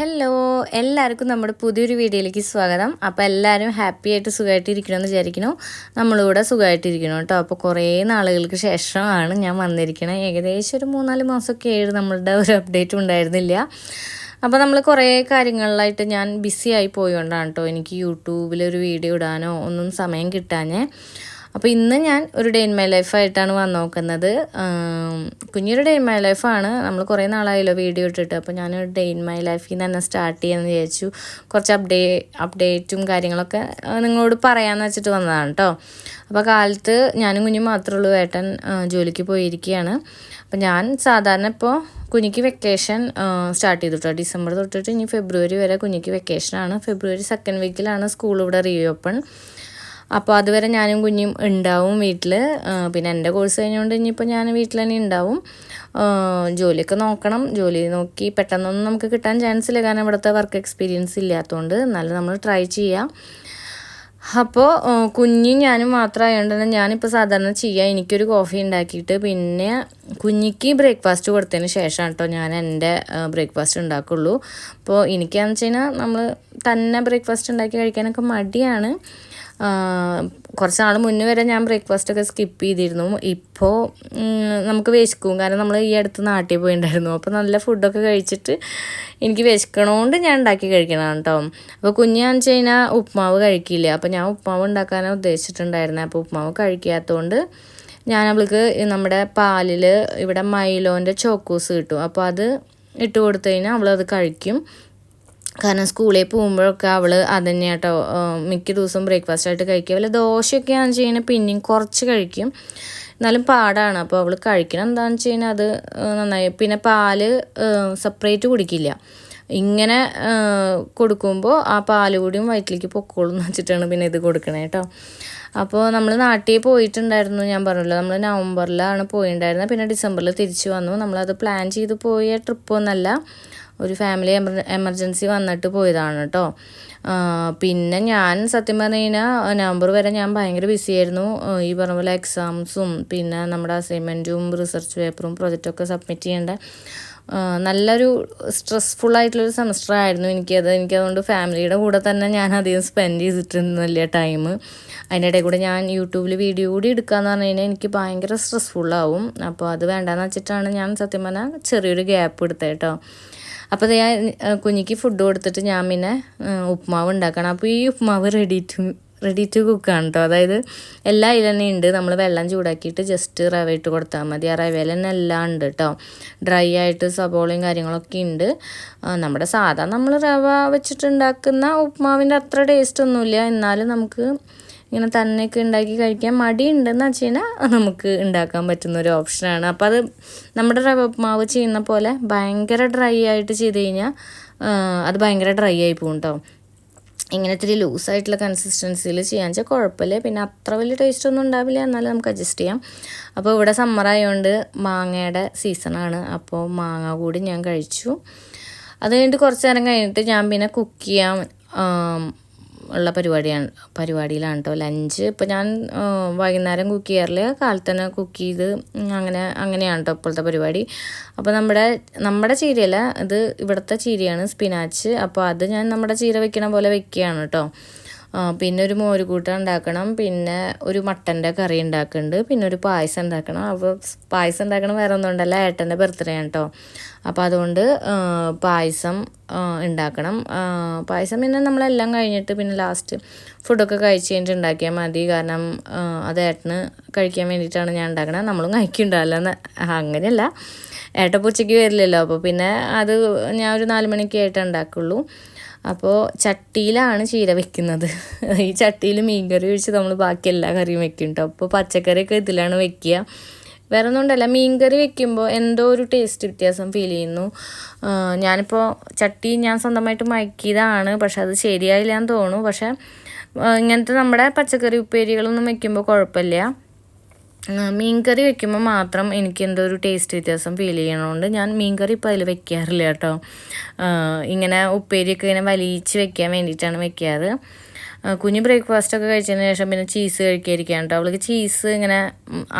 Hello എല്ലാവർക്കും നമ്മുടെ പുതിയൊരു വീഡിയോയിലേക്ക് സ്വാഗതം. അപ്പോൾ എല്ലാവരും ഹാപ്പി ആയിട്ട് സുഖമായിട്ടിരിക്കണമെന്ന് വിചാരിക്കുന്നു. നമ്മളിവിടെ സുഖമായിട്ടിരിക്കണം കേട്ടോ. അപ്പോൾ കുറേ നാളുകൾക്ക് ശേഷമാണ് ഞാൻ വന്നിരിക്കുന്നത്. ഏകദേശം ഒരു 3-4 മാസമൊക്കെ ആയിരുന്നു നമ്മളുടെ ഒരു അപ്ഡേറ്റും ഉണ്ടായിരുന്നില്ല. അപ്പോൾ നമ്മൾ കുറേ കാര്യങ്ങളിലായിട്ട് ഞാൻ ബിസി ആയി പോയതുകൊണ്ടാണ് കേട്ടോ എനിക്ക് യൂട്യൂബിലൊരു വീഡിയോ ഇടാനോ ഒന്നും സമയം കിട്ടാഞ്ഞേ. അപ്പോൾ ഇന്ന് ഞാൻ ഒരു ഡേ ഇൻ മൈ ലൈഫായിട്ടാണ് വന്ന് നോക്കുന്നത്. കുഞ്ഞൊരു ഡേ ഇൻ മൈ ലൈഫാണ്. നമ്മൾ കുറേ നാളായല്ലോ വീഡിയോ ഇട്ടിട്ട്. അപ്പോൾ ഞാനൊരു ഡേ ഇൻ മൈ ലൈഫിൽ നിന്ന് തന്നെ സ്റ്റാർട്ട് ചെയ്യാമെന്ന് വിചാരിച്ചു. കുറച്ച് അപ്ഡേറ്റും കാര്യങ്ങളൊക്കെ നിങ്ങളോട് പറയാമെന്ന് വെച്ചിട്ട് വന്നതാണ് കേട്ടോ. അപ്പോൾ കാലത്ത് ഞാനും കുഞ്ഞും മാത്രമേ ഉള്ളൂ. ഏട്ടൻ ജോലിക്ക് പോയിരിക്കുകയാണ്. അപ്പോൾ ഞാൻ സാധാരണ ഇപ്പോൾ കുഞ്ഞിക്ക് വെക്കേഷൻ സ്റ്റാർട്ട് ചെയ്തു കേട്ടോ. ഡിസംബർ തൊട്ടിട്ട് ഇനി ഫെബ്രുവരി വരെ കുഞ്ഞിക്ക് വെക്കേഷനാണ്. ഫെബ്രുവരി 2nd വീക്കിലാണ് സ്കൂൾ ഇവിടെ റീഓപ്പൺ. അപ്പോൾ അതുവരെ ഞാനും കുഞ്ഞും ഉണ്ടാവും വീട്ടിൽ. പിന്നെ എൻ്റെ കോഴ്സ് കഴിഞ്ഞുകൊണ്ട് ഇനിയിപ്പോൾ ഞാൻ വീട്ടിൽ തന്നെ ഉണ്ടാവും. ജോലിയൊക്കെ നോക്കണം. ജോലി നോക്കി പെട്ടെന്നൊന്നും നമുക്ക് കിട്ടാൻ ചാൻസ് ഇല്ല, കാരണം ഇവിടുത്തെ വർക്ക് എക്സ്പീരിയൻസ് ഇല്ലാത്തതുകൊണ്ട്. എന്നാലും നമ്മൾ ട്രൈ ചെയ്യാം. അപ്പോൾ കുഞ്ഞും ഞാനും മാത്രമായതുകൊണ്ട് തന്നെ ഞാനിപ്പോൾ സാധാരണ ചെയ്യുക, എനിക്കൊരു കോഫി ഉണ്ടാക്കിയിട്ട് പിന്നെ കുഞ്ഞിക്ക് ബ്രേക്ക്ഫാസ്റ്റ് കൊടുത്തതിന് ശേഷം കേട്ടോ ഞാൻ എൻ്റെ ബ്രേക്ക്ഫാസ്റ്റ് ഉണ്ടാക്കുള്ളൂ. അപ്പോൾ എനിക്കാന്ന് വെച്ച് കഴിഞ്ഞാൽ നമ്മൾ തന്നെ ബ്രേക്ക്ഫാസ്റ്റ് ഉണ്ടാക്കി കഴിക്കാനൊക്കെ മടിയാണ്. കുറച്ച് നാൾ മുന്നേ വരെ ഞാൻ ബ്രേക്ക്ഫാസ്റ്റൊക്കെ സ്കിപ്പ് ചെയ്തിരുന്നു. ഇപ്പോൾ നമുക്ക് വിശക്കും, കാരണം നമ്മൾ ഈ അടുത്ത് നാട്ടിൽ പോയിട്ടുണ്ടായിരുന്നു. അപ്പോൾ നല്ല ഫുഡൊക്കെ കഴിച്ചിട്ട് എനിക്ക് വിശക്കണോണ്ട് ഞാൻ ഉണ്ടാക്കി കഴിക്കണം കേട്ടോ. അപ്പോൾ കുഞ്ഞാന്ന് വെച്ച് കഴിഞ്ഞാൽ ഉപ്മാവ് കഴിക്കില്ല. അപ്പോൾ ഞാൻ ഉപ്മാവ് ഉണ്ടാക്കാനാണ് ഉദ്ദേശിച്ചിട്ടുണ്ടായിരുന്നത്. അപ്പോൾ ഉപ്മാവ് കഴിക്കാത്തതുകൊണ്ട് ഞാൻ അവൾക്ക് നമ്മുടെ പാലിൽ ഇവിടെ മൈലോൻ്റെ ചോക്കോസ് കിട്ടും. അപ്പോൾ അത് ഇട്ട് കൊടുത്തു കഴിഞ്ഞാൽ അവളത് കഴിക്കും. കാരണം സ്കൂളിൽ പോകുമ്പോഴൊക്കെ അവൾ അത് തന്നെ കേട്ടോ മിക്ക ദിവസവും ബ്രേക്ക്ഫാസ്റ്റായിട്ട് കഴിക്കുക. വല്ല ദോശയൊക്കെയാണെന്ന് വെച്ച് കഴിഞ്ഞാൽ പിന്നെയും കുറച്ച് കഴിക്കും, എന്നാലും പാടാണ്. അപ്പോൾ അവൾ കഴിക്കണം എന്താണെന്ന് വെച്ച് കഴിഞ്ഞാൽ അത് നന്നായി. പിന്നെ പാല് സെപ്പറേറ്റ് കുടിക്കില്ല. ഇങ്ങനെ കൊടുക്കുമ്പോൾ ആ പാല് കൂടിയും വയറ്റിലേക്ക് പൊക്കോളും എന്ന് വെച്ചിട്ടാണ് പിന്നെ ഇത് കൊടുക്കണേ കേട്ടോ. അപ്പോൾ നമ്മൾ നാട്ടിൽ പോയിട്ടുണ്ടായിരുന്നു, ഞാൻ പറഞ്ഞല്ലോ. നമ്മൾ നവംബറിലാണ് പോയിട്ടുണ്ടായിരുന്നത്. പിന്നെ ഡിസംബറിൽ തിരിച്ചു വന്നു. നമ്മളത് പ്ലാൻ ചെയ്ത് പോയ ട്രിപ്പൊന്നല്ല, ഒരു ഫാമിലി എമർജൻസി വന്നിട്ട് പോയതാണ് കേട്ടോ. പിന്നെ ഞാൻ സത്യം പറഞ്ഞു കഴിഞ്ഞാൽ നവംബർ വരെ ഞാൻ ഭയങ്കര ബിസി ആയിരുന്നു. ഈ പറഞ്ഞ പോലെ എക്സാംസും പിന്നെ നമ്മുടെ അസൈൻമെൻറ്റും റിസർച്ച് പേപ്പറും പ്രൊജക്റ്റൊക്കെ സബ്മിറ്റ് ചെയ്യേണ്ട നല്ലൊരു സ്ട്രെസ്ഫുള്ളായിട്ടുള്ളൊരു സെമസ്റ്റർ ആയിരുന്നു എനിക്കതുകൊണ്ട് ഫാമിലിയുടെ കൂടെ തന്നെ ഞാൻ അധികം സ്പെൻഡ് ചെയ്തിട്ടുന്നില്ല ടൈം. അതിൻ്റെ ഇടയിൽ കൂടെ ഞാൻ യൂട്യൂബിൽ വീഡിയോ കൂടി എടുക്കാമെന്ന് പറഞ്ഞു കഴിഞ്ഞാൽ എനിക്ക് ഭയങ്കര സ്ട്രെസ്ഫുള്ളാവും. അപ്പോൾ അത് വേണ്ടാന്ന് വെച്ചിട്ടാണ് ഞാൻ സത്യം പറഞ്ഞാൽ ചെറിയൊരു ഗ്യാപ്പ് എടുത്തത് കേട്ടോ. അപ്പോൾ ഞാൻ കുഞ്ഞിക്ക് ഫുഡ് കൊടുത്തിട്ട് ഞാൻ പിന്നെ ഉപ്മാവ് ഉണ്ടാക്കണം. അപ്പോൾ ഈ ഉപ്മാവ് റെഡി ടു കുക്കാണ് കേട്ടോ. അതായത് എല്ലാ അതിൽ തന്നെ ഉണ്ട്. നമ്മൾ വെള്ളം ചൂടാക്കിയിട്ട് ജസ്റ്റ് റവ ഇട്ട് കൊടുത്താൽ മതി. ആ റവയിൽ തന്നെ എല്ലാം ഉണ്ട് കേട്ടോ. ഡ്രൈ ആയിട്ട് സബോളയും കാര്യങ്ങളൊക്കെ ഉണ്ട്. നമ്മുടെ സാധാരണ നമ്മൾ റവ വെച്ചിട്ടുണ്ടാക്കുന്ന ഉപ്മാവിൻ്റെ അത്ര ടേസ്റ്റ് ഒന്നുമില്ല, എന്നാലും നമുക്ക് ഇങ്ങനെ തന്നെയൊക്കെ ഉണ്ടാക്കി കഴിക്കാൻ മടിയുണ്ടെന്ന് വെച്ച് കഴിഞ്ഞാൽ നമുക്ക് ഉണ്ടാക്കാൻ പറ്റുന്നൊരു ഓപ്ഷനാണ്. അപ്പോൾ അത് നമ്മുടെ റവ ഉപ്മാവ് ചെയ്യുന്ന പോലെ ഭയങ്കര ഡ്രൈ ആയിട്ട് ചെയ്ത് കഴിഞ്ഞാൽ അത് ഭയങ്കര ഡ്രൈ ആയി പോകും കേട്ടോ. ഇങ്ങനെ ഇത്തിരി ലൂസായിട്ടുള്ള കൺസിസ്റ്റൻസിയിൽ ചെയ്യാൻ വെച്ചാൽ കുഴപ്പമില്ല. പിന്നെ അത്ര വലിയ ടേസ്റ്റ് ഒന്നും ഉണ്ടാവില്ല, എന്നാലും നമുക്ക് അഡ്ജസ്റ്റ് ചെയ്യാം. അപ്പോൾ ഇവിടെ സമ്മറായതുകൊണ്ട് മാങ്ങയുടെ സീസണാണ്. അപ്പോൾ മാങ്ങ കൂടി ഞാൻ കഴിച്ചു. അത് കഴിഞ്ഞിട്ട് കുറച്ച് നേരം കഴിഞ്ഞിട്ട് ഞാൻ പിന്നെ കുക്ക് ചെയ്യാൻ ഉള്ള പരിപാടിയിലാണ് കേട്ടോ. ലഞ്ച് ഇപ്പോൾ ഞാൻ വൈകുന്നേരം കുക്ക് ചെയ്യാറില്ല, കാലത്ത് തന്നെ കുക്ക് ചെയ്ത് അങ്ങനെയാണ് കേട്ടോ ഇപ്പോഴത്തെ പരിപാടി. അപ്പോൾ നമ്മുടെ ചീരയല്ല, ഇത് ഇവിടുത്തെ ചീരയാണ്, സ്പിനാച്ച്. അപ്പോൾ അത് ഞാൻ നമ്മുടെ ചീര വെക്കണ പോലെ വെക്കുകയാണ് കേട്ടോ. പിന്നെ ഒരു മോരുകൂട്ട ഉണ്ടാക്കണം, പിന്നെ ഒരു മട്ടൻ്റെ കറി ഉണ്ടാക്കുന്നുണ്ട്, പിന്നെ ഒരു പായസം ഉണ്ടാക്കണം. അപ്പോൾ പായസം ഉണ്ടാക്കണം വേറെ ഒന്നും ഉണ്ടല്ല, ഏട്ടൻ്റെ ബർത്ത്ഡേ ആണ് കേട്ടോ. അപ്പോൾ അതുകൊണ്ട് പായസം ഉണ്ടാക്കണം. പായസം പിന്നെ നമ്മളെല്ലാം കഴിഞ്ഞിട്ട് പിന്നെ ലാസ്റ്റ് ഫുഡൊക്കെ കഴിച്ച് കഴിഞ്ഞിട്ട് ഉണ്ടാക്കിയാൽ മതി. കാരണം അത് ഏട്ടന് കഴിക്കാൻ വേണ്ടിയിട്ടാണ് ഞാൻ ഉണ്ടാക്കണത്. നമ്മളും കഴിക്കുന്നുണ്ടാവില്ല, അങ്ങനെയല്ല, ഏട്ടൻ ഉച്ചയ്ക്ക് വരില്ലല്ലോ. അപ്പോൾ പിന്നെ അത് ഞാൻ ഒരു 4 മണിക്ക് ആയിട്ട് ഉണ്ടാക്കുള്ളൂ. അപ്പോൾ ചട്ടിയിലാണ് ചീര വെക്കുന്നത്. ഈ ചട്ടിയിൽ മീൻകറി ഒഴിച്ച് നമ്മൾ ബാക്കി എല്ലാ കറിയും വെക്കും കേട്ടോ. അപ്പോൾ പച്ചക്കറിയൊക്കെ ഇതിലാണ് വെക്കുക. വേറെ ഒന്നും ഉണ്ടല്ല, മീൻകറി വെക്കുമ്പോൾ എന്തോ ഒരു ടേസ്റ്റ് വ്യത്യാസം ഫീൽ ചെയ്യുന്നു. ഞാനിപ്പോൾ ചട്ടി ഞാൻ സ്വന്തമായിട്ട് മയക്കിയതാണ്, പക്ഷെ അത് ശരിയായില്ല എന്ന് തോന്നുന്നു. പക്ഷേ ഇങ്ങനത്തെ നമ്മുടെ പച്ചക്കറി ഉപ്പേരികളൊന്നും വെക്കുമ്പോൾ കുഴപ്പമില്ല. മീൻകറി വെക്കുമ്പോൾ മാത്രം എനിക്ക് എന്തോ ഒരു ടേസ്റ്റ് വ്യത്യാസം ഫീൽ ചെയ്യണതുകൊണ്ട് ഞാൻ മീൻകറി ഇപ്പോൾ അതിൽ വെക്കാറില്ല കേട്ടോ. ഇങ്ങനെ ഉപ്പേരിയൊക്കെ ഇങ്ങനെ വലിച്ച് വെക്കാൻ വേണ്ടിയിട്ടാണ് വെക്കാറ്. കുഞ്ഞ് ബ്രേക്ക്ഫാസ്റ്റൊക്കെ കഴിച്ചതിന് ശേഷം പിന്നെ ചീസ് കഴിക്കാതിരിക്കാൻ കേട്ടോ. അവൾക്ക് ചീസ് ഇങ്ങനെ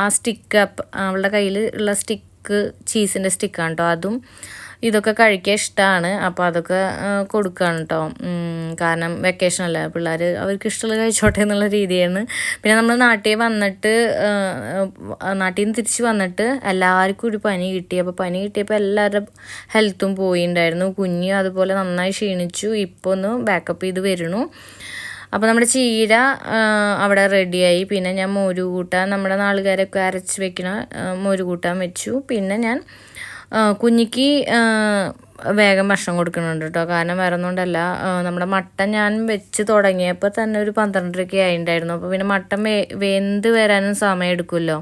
ആ സ്റ്റിക്ക് അവളുടെ കയ്യിൽ ഉള്ള സ്റ്റിക്ക് ചീസിൻ്റെ സ്റ്റിക്കാണ് കേട്ടോ. അതും ഇതൊക്കെ കഴിക്കാൻ ഇഷ്ടമാണ്. അപ്പോൾ അതൊക്കെ കൊടുക്കുകയാണ് കേട്ടോ. കാരണം വെക്കേഷനല്ല, പിള്ളേർ അവർക്ക് ഇഷ്ടമുള്ള കഴിച്ചോട്ടെ എന്നുള്ള രീതിയാണ്. പിന്നെ നമ്മൾ നാട്ടിൽ വന്നിട്ട് നാട്ടിൽ നിന്ന് തിരിച്ച് വന്നിട്ട് എല്ലാവർക്കും ഒരു പനി കിട്ടി. അപ്പോൾ പനി കിട്ടിയപ്പോൾ എല്ലാവരുടെ ഹെൽത്തും പോയിട്ടുണ്ടായിരുന്നു. കുഞ്ഞ് അതുപോലെ നന്നായി ക്ഷീണിച്ചു. ഇപ്പോൾ ഒന്ന് ബാക്കപ്പ് ചെയ്ത് വരുന്നു. അപ്പോൾ നമ്മുടെ ചീര അവിടെ റെഡിയായി. പിന്നെ ഞാൻ മോര് കൂട്ടാൻ, നമ്മുടെ നാളുകാരൊക്കെ അരച്ച് വെക്കണ മോര് കൂട്ടാൻ വെച്ചു. പിന്നെ ഞാൻ കുഞ്ഞിക്ക് വേഗം ഭക്ഷണം കൊടുക്കുന്നുണ്ട് കേട്ടോ. കാരണം വേറെ ഒന്നുകൊണ്ടല്ല, നമ്മുടെ മട്ടൻ ഞാൻ വെച്ച് തുടങ്ങിയപ്പോൾ തന്നെ ഒരു 12:30 ആയിട്ടുണ്ടായിരുന്നു. അപ്പോൾ പിന്നെ മട്ടൻ വെന്ത് വരാനും സമയം എടുക്കുമല്ലോ.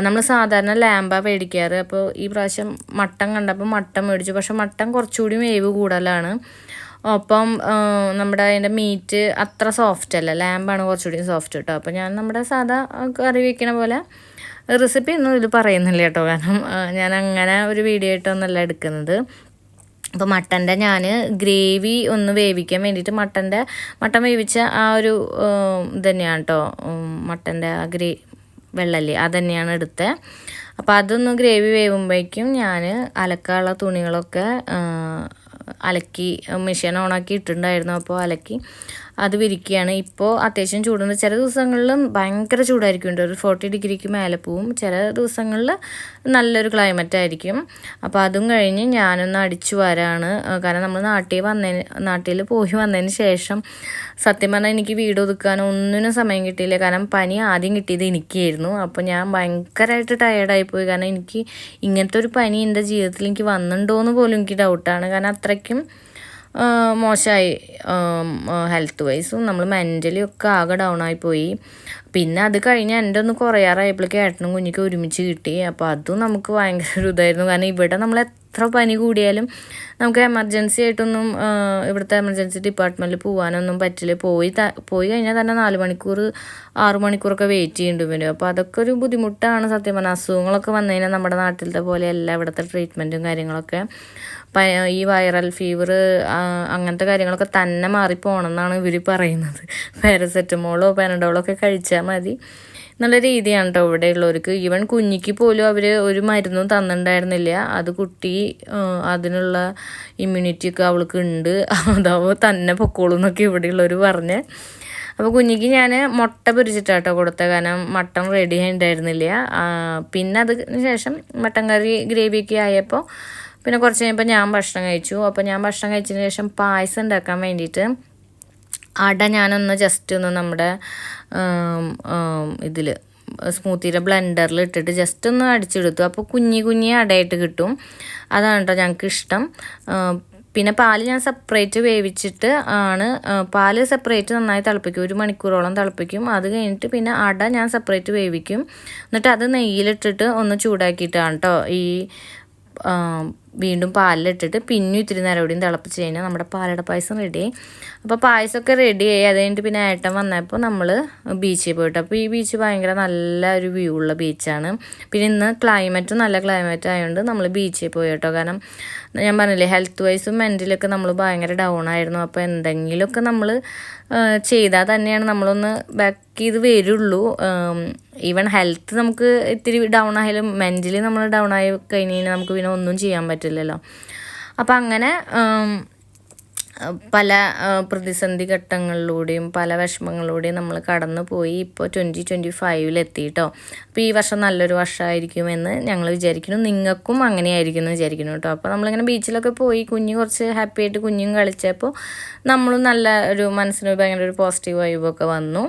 നമ്മൾ സാധാരണ ലാമ്പാണ് മേടിക്കാറ്. അപ്പോൾ ഈ പ്രാവശ്യം മട്ടൻ കണ്ടപ്പോൾ മട്ടൻ മേടിച്ചു. പക്ഷെ മട്ടൻ കുറച്ചുകൂടി വേവ് കൂടുതലാണ്. ഒപ്പം നമ്മുടെ അതിൻ്റെ മീറ്റ് അത്ര സോഫ്റ്റ് അല്ല, ലാമ്പാണ് കുറച്ചുകൂടി സോഫ്റ്റ് കേട്ടോ. അപ്പോൾ ഞാൻ നമ്മുടെ സാധാ കറി വയ്ക്കണ പോലെ റെസിപ്പി ഒന്നും ഇതിൽ പറയുന്നില്ല കേട്ടോ. കാരണം ഞാൻ അങ്ങനെ ഒരു വീഡിയോ ആയിട്ടൊന്നല്ല എടുക്കുന്നത്. അപ്പോൾ മട്ടൻ്റെ ഞാൻ ഗ്രേവി ഒന്ന് വേവിക്കാൻ വേണ്ടിയിട്ട് മട്ടൻ വേവിച്ച ആ ഒരു ഇത് തന്നെയാണ് കേട്ടോ. മട്ടൻ്റെ ആ വെള്ളല്ലേ അത് തന്നെയാണ് എടുത്തത്. അപ്പോൾ അതൊന്ന് ഗ്രേവി വേവുമ്പോഴേക്കും ഞാൻ അലക്കാനുള്ള തുണികളൊക്കെ അലക്കി മെഷീൻ ഓണാക്കി ഇട്ടിട്ടുണ്ടായിരുന്നു. അപ്പോൾ അലക്കി അത് വിരിക്കുകയാണ്. ഇപ്പോൾ അത്യാവശ്യം ചൂടുണ്ട്. ചില ദിവസങ്ങളിലും ഭയങ്കര ചൂടായിരിക്കും, ഒരു 40 ഡിഗ്രിക്ക് മേലെ പോവും. ചില ദിവസങ്ങളിൽ നല്ലൊരു ക്ലൈമറ്റ് ആയിരിക്കും. അപ്പോൾ അതും കഴിഞ്ഞ് ഞാനൊന്ന് അടിച്ചു വരാണ്. കാരണം നമ്മൾ നാട്ടിൽ പോയി വന്നതിന് ശേഷം സത്യം പറഞ്ഞാൽ എനിക്ക് വീട് ഒതുക്കാനോ ഒന്നിനും സമയം കിട്ടിയില്ല. കാരണം പനി ആദ്യം കിട്ടിയത് എനിക്കായിരുന്നു. അപ്പോൾ ഞാൻ ഭയങ്കരമായിട്ട് ടയേർഡായിപ്പോയി. കാരണം എനിക്ക് ഇങ്ങനത്തെ ഒരു പനി എൻ്റെ ജീവിതത്തിൽ എനിക്ക് വന്നിട്ടുണ്ടോ എന്ന് പോലും എനിക്ക് ഡൗട്ടാണ്. കാരണം അത്രയ്ക്കും മോശമായി ഹെൽത്ത് വൈസും നമ്മൾ മെൻ്റലി ഒക്കെ ആകെ ഡൗൺ ആയിപ്പോയി. പിന്നെ അത് കഴിഞ്ഞ് എൻ്റെ ഒന്ന് കുറയാറായപ്പോഴേക്കും ഏട്ടനും കുഞ്ഞിക്ക് ഒരുമിച്ച് കിട്ടി. അപ്പോൾ അതും നമുക്ക് ഭയങ്കര ഒരു ഇതായിരുന്നു. കാരണം ഇവിടെ നമ്മൾ എത്ര പനി കൂടിയാലും നമുക്ക് എമർജൻസി ആയിട്ടൊന്നും ഇവിടുത്തെ എമർജൻസി ഡിപ്പാർട്ട്മെൻറ്റിൽ പോകാനൊന്നും പറ്റില്ല. പോയി കഴിഞ്ഞാൽ തന്നെ 4 മണിക്കൂർ 6 മണിക്കൂറൊക്കെ വെയിറ്റ് ചെയ്യേണ്ടി വരും. അപ്പോൾ അതൊക്കെ ഒരു ബുദ്ധിമുട്ടാണ് സത്യം പറഞ്ഞാൽ. അസുഖങ്ങളൊക്കെ വന്നു കഴിഞ്ഞാൽ നമ്മുടെ നാട്ടിലത്തെ പോലെയല്ല ഇവിടുത്തെ ട്രീറ്റ്മെൻറ്റും കാര്യങ്ങളൊക്കെ. ഈ വൈറൽ ഫീവർ അങ്ങനത്തെ കാര്യങ്ങളൊക്കെ തന്നെ മാറിപ്പോണമെന്നാണ് ഇവർ പറയുന്നത്. പാരസെറ്റമോളോ പാനഡോളോ ഒക്കെ കഴിച്ചാൽ മതി നല്ല രീതിയാണ് കേട്ടോ ഇവിടെ ഉള്ളവർക്ക്. ഈവൻ കുഞ്ഞിക്ക് പോലും അവർ ഒരു മരുന്നും തന്നിട്ടുണ്ടായിരുന്നില്ല. അത് കുട്ടി അതിനുള്ള ഇമ്മ്യൂണിറ്റി ഒക്കെ അവൾക്ക് ഉണ്ട്, അതാവുമ്പോൾ തന്നെ പൊക്കോളൂ എന്നൊക്കെ ഇവിടെയുള്ളവർ പറഞ്ഞ്. അപ്പോൾ കുഞ്ഞിക്ക് ഞാൻ മുട്ട പൊരിച്ചിട്ടാട്ടോ കൊടുത്തത്. കാരണം മട്ടൺ റെഡി ആയിട്ടുണ്ടായിരുന്നില്ല. പിന്നെ അതിന് ശേഷം മട്ടൻ കറി ഗ്രേവിയൊക്കെ ആയപ്പോൾ പിന്നെ കുറച്ച് കഴിയുമ്പോൾ ഞാൻ ഭക്ഷണം കഴിച്ചു. അപ്പോൾ ഞാൻ ഭക്ഷണം കഴിച്ചതിന് ശേഷം പായസം ഉണ്ടാക്കാൻ വേണ്ടിയിട്ട് അട ഞാനൊന്ന് ജസ്റ്റ് ഒന്ന് നമ്മുടെ ഇതിൽ സ്മൂത്തിയുടെ ബ്ലെൻഡറിൽ ഇട്ടിട്ട് ജസ്റ്റ് ഒന്ന് അടിച്ചെടുത്തു. അപ്പോൾ കുഞ്ഞി അടയായിട്ട് കിട്ടും. അതാണ് കേട്ടോ ഞങ്ങൾക്ക് ഇഷ്ടം. പിന്നെ പാല് ഞാൻ സെപ്പറേറ്റ് വേവിച്ചിട്ട് ആണ്, പാല് സെപ്പറേറ്റ് നന്നായി തിളപ്പിക്കും, 1 മണിക്കൂറോളം തിളപ്പിക്കും. അത് കഴിഞ്ഞിട്ട് പിന്നെ അട ഞാൻ സെപ്പറേറ്റ് വേവിക്കും. എന്നിട്ട് അത് നെയ്യിലിട്ടിട്ട് ഒന്ന് ചൂടാക്കിയിട്ടാണ് കേട്ടോ ഈ വീണ്ടും പാലിലിട്ടിട്ട് പിന്നെ ഇത്തിരി നേരം കൂടിയും തിളപ്പിച്ച് കഴിഞ്ഞാൽ നമ്മുടെ പാലട പായസം റെഡിയായി. അപ്പോൾ പായസമൊക്കെ റെഡിയായി. അത് കഴിഞ്ഞിട്ട് പിന്നെ ഏട്ടൻ വന്നപ്പോൾ നമ്മൾ ബീച്ചിൽ പോയിട്ട്, അപ്പോൾ ഈ ബീച്ച് ഭയങ്കര നല്ല ഒരു വ്യൂ ഉള്ള ബീച്ചാണ്. പിന്നെ ഇന്ന് ക്ലൈമറ്റും നല്ല ക്ലൈമറ്റ് ആയതുകൊണ്ട് നമ്മൾ ബീച്ചിൽ പോയി കേട്ടോ. കാരണം ഞാൻ പറഞ്ഞില്ലേ ഹെൽത്ത് വൈസും മെൻ്റലൊക്കെ നമ്മൾ ഭയങ്കര ഡൗൺ ആയിരുന്നു. അപ്പോൾ എന്തെങ്കിലുമൊക്കെ നമ്മൾ ചെയ്താൽ തന്നെയാണ് നമ്മളൊന്ന് ബാക്ക് ചെയ്ത് വരുള്ളൂ. ഈവൻ ഹെൽത്ത് നമുക്ക് ഇത്തിരി ഡൗൺ ആയാലും മെൻ്റലി നമ്മൾ ഡൗൺ ആയി കഴിഞ്ഞ് കഴിഞ്ഞാൽ നമുക്ക് പിന്നെ ഒന്നും ചെയ്യാൻ പറ്റില്ലല്ലോ. അപ്പോൾ അങ്ങനെ പല പ്രതിസന്ധി ഘട്ടങ്ങളിലൂടെയും പല വിഷമങ്ങളിലൂടെയും നമ്മൾ കടന്നു പോയി. ഇപ്പോൾ 2025 എത്തിയിട്ടോ. അപ്പോൾ ഈ വർഷം നല്ലൊരു വർഷമായിരിക്കുമെന്ന് ഞങ്ങൾ വിചാരിക്കുന്നു. നിങ്ങൾക്കും അങ്ങനെയായിരിക്കും എന്ന് വിചാരിക്കുന്നു കേട്ടോ. അപ്പോൾ നമ്മളിങ്ങനെ ബീച്ചിലൊക്കെ പോയി കുഞ്ഞ് കുറച്ച് ഹാപ്പി ആയിട്ട് കുഞ്ഞും കളിച്ചപ്പോൾ നമ്മളും നല്ല ഒരു മനസ്സിന് ഭയങ്കര ഒരു പോസിറ്റീവ് വൈബൊക്കെ വന്നു.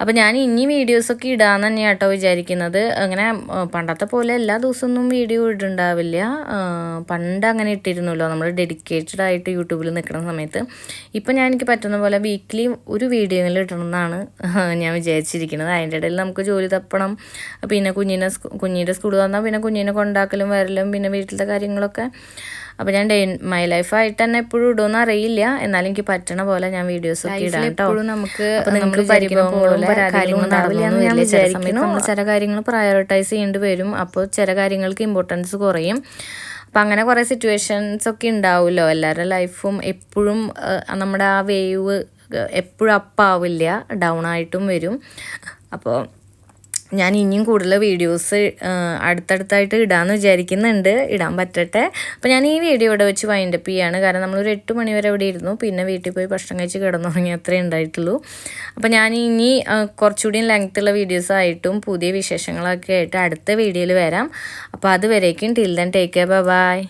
അപ്പോൾ ഞാൻ ഇനി വീഡിയോസൊക്കെ ഇടാമെന്ന് തന്നെയാണ് കേട്ടോ വിചാരിക്കുന്നത്. അങ്ങനെ പണ്ടത്തെ പോലെ എല്ലാ ദിവസമൊന്നും വീഡിയോ ഇടുന്നുണ്ടാവില്ല. പണ്ട് അങ്ങനെ ഇട്ടിരുന്നല്ലോ നമ്മൾ ഡെഡിക്കേറ്റഡ് ആയിട്ട് യൂട്യൂബിൽ നിൽക്കുന്ന സമയത്ത്. ഇപ്പം എനിക്ക് പറ്റുന്ന പോലെ വീക്ക്ലി ഒരു വീഡിയോയിൽ ഇടണമെന്നാണ് ഞാൻ വിചാരിച്ചിരിക്കുന്നത്. അതിൻ്റെ ഇടയിൽ നമുക്ക് ജോലി തപ്പണം, പിന്നെ കുഞ്ഞിൻ്റെ സ്കൂൾ വന്നാൽ പിന്നെ കുഞ്ഞിനെ കൊണ്ടാക്കലും വരലും പിന്നെ വീട്ടിലത്തെ കാര്യങ്ങളൊക്കെ. അപ്പോൾ ഞാൻ മൈ ലൈഫായിട്ട് തന്നെ എപ്പോഴും ഇടുമെന്ന് അറിയില്ല, എന്നാലും എനിക്ക് പറ്റണ പോലെ ഞാൻ വീഡിയോസൊക്കെ ഇടാം കേട്ടോ. നമുക്ക് ചില കാര്യങ്ങൾ പ്രയോറിറ്റൈസ് ചെയ്യേണ്ടി വരും. അപ്പോൾ ചില കാര്യങ്ങൾക്ക് ഇമ്പോർട്ടൻസ് കുറയും. അപ്പം അങ്ങനെ കുറേ സിറ്റുവേഷൻസ് ഒക്കെ ഉണ്ടാവുമല്ലോ. എല്ലാവരുടെ ലൈഫും എപ്പോഴും നമ്മുടെ ആ വേവ് എപ്പോഴും അപ്പാവില്ല, ഡൗൺ ആയിട്ടും വരും. അപ്പോൾ ഞാൻ ഇനിയും കൂടുതൽ വീഡിയോസ് അടുത്തടുത്തായിട്ട് ഇടാമെന്ന് വിചാരിക്കുന്നുണ്ട്, ഇടാൻ പറ്റട്ടെ. അപ്പോൾ ഞാൻ ഈ വീഡിയോ ഇവിടെ വെച്ച് വൈൻഡപ്പ് ചെയ്യാണ്. കാരണം നമ്മളൊരു 8 മണി വരെ ഇവിടെ ഇരുന്നു, പിന്നെ വീട്ടിൽ പോയി ഭക്ഷണം കഴിച്ച് കിടന്നുറങ്ങി, അത്രേ ഉണ്ടായിട്ടുള്ളൂ. അപ്പോൾ ഞാൻ ഇനി കുറച്ചുകൂടി ലെങ്ത്തുള്ള വീഡിയോസായിട്ടും പുതിയ വിശേഷങ്ങളൊക്കെ ആയിട്ട് അടുത്ത വീഡിയോയിൽ വരാം. അപ്പോൾ അതുവരേക്കും till then take care, by.